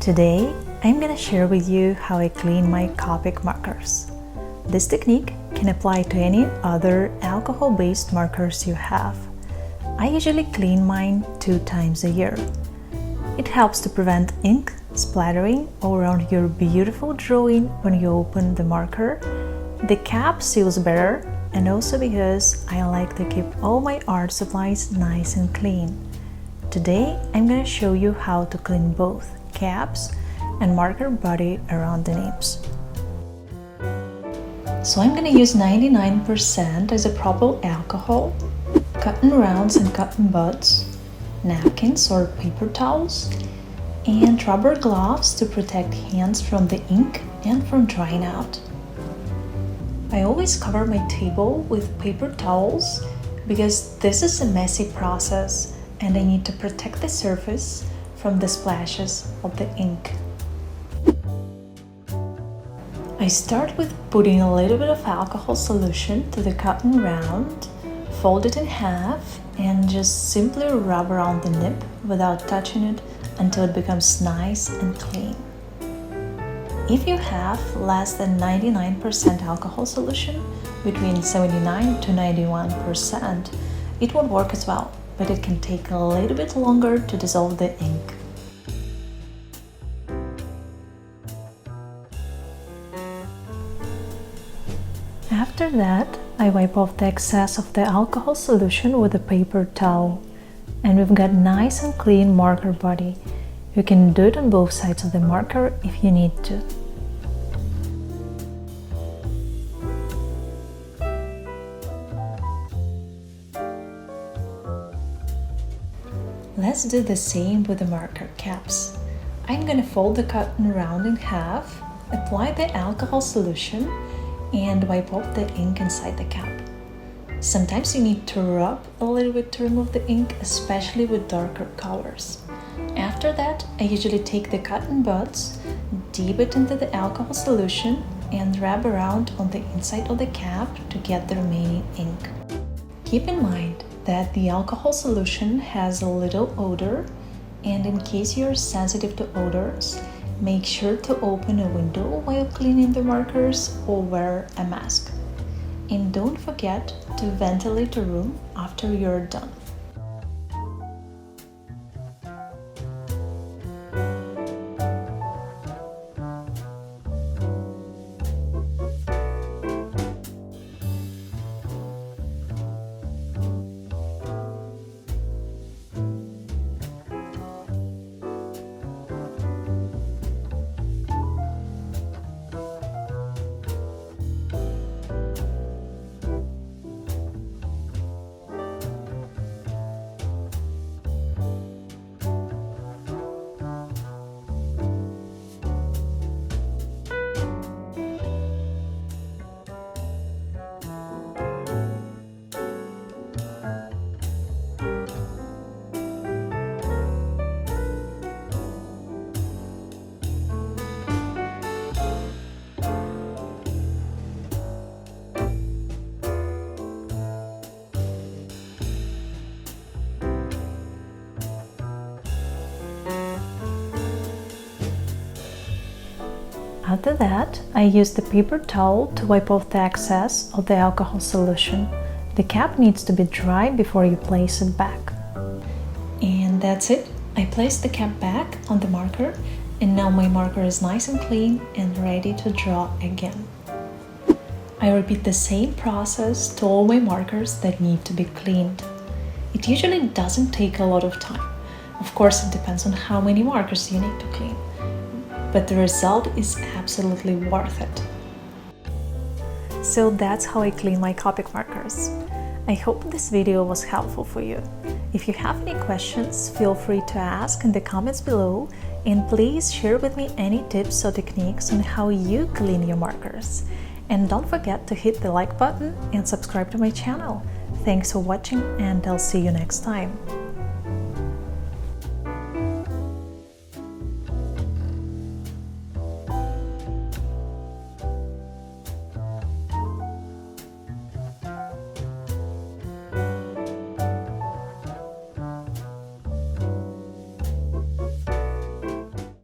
Today, I'm gonna share with you how I clean my Copic markers. This technique can apply to any other alcohol-based markers you have. I usually clean mine 2 times a year. It helps to prevent ink splattering all around your beautiful drawing when you open the marker. The cap seals better, and also because I like to keep all my art supplies nice and clean. Today, I'm gonna show you how to clean both caps and marker body around the nibs. So I'm gonna use 99% as a propyl alcohol, cotton rounds and cotton buds, napkins or paper towels, and rubber gloves to protect hands from the ink and from drying out. I always cover my table with paper towels because this is a messy process and I need to protect the surface from the splashes of the ink. I start with putting a little bit of alcohol solution to the cotton round, fold it in half, and just simply rub around the nib without touching it until it becomes nice and clean. If you have less than 99% alcohol solution, between 79 to 91%, it won't work as well, but it can take a little bit longer to dissolve the ink. After that, I wipe off the excess of the alcohol solution with a paper towel, and we've got nice and clean marker body. You can do it on both sides of the marker if you need to. Let's do the same with the marker caps. I'm gonna fold the cotton round in half, apply the alcohol solution, and wipe off the ink inside the cap. Sometimes you need to rub a little bit to remove the ink, especially with darker colors. After that, I usually take the cotton buds, dip it into the alcohol solution, and rub around on the inside of the cap to get the remaining ink. Keep in mind that the alcohol solution has a little odor, and in case you're sensitive to odors, make sure to open a window while cleaning the markers or wear a mask. And don't forget to ventilate the room after you're done. After that, I use the paper towel to wipe off the excess of the alcohol solution. The cap needs to be dry before you place it back. And that's it. I placed the cap back on the marker, and now my marker is nice and clean and ready to draw again. I repeat the same process to all my markers that need to be cleaned. It usually doesn't take a lot of time. Of course, it depends on how many markers you need to clean, but the result is absolutely worth it. So that's how I clean my Copic markers. I hope this video was helpful for you. If you have any questions, feel free to ask in the comments below, and please share with me any tips or techniques on how you clean your markers. And don't forget to hit the like button and subscribe to my channel. Thanks for watching, and I'll see you next time.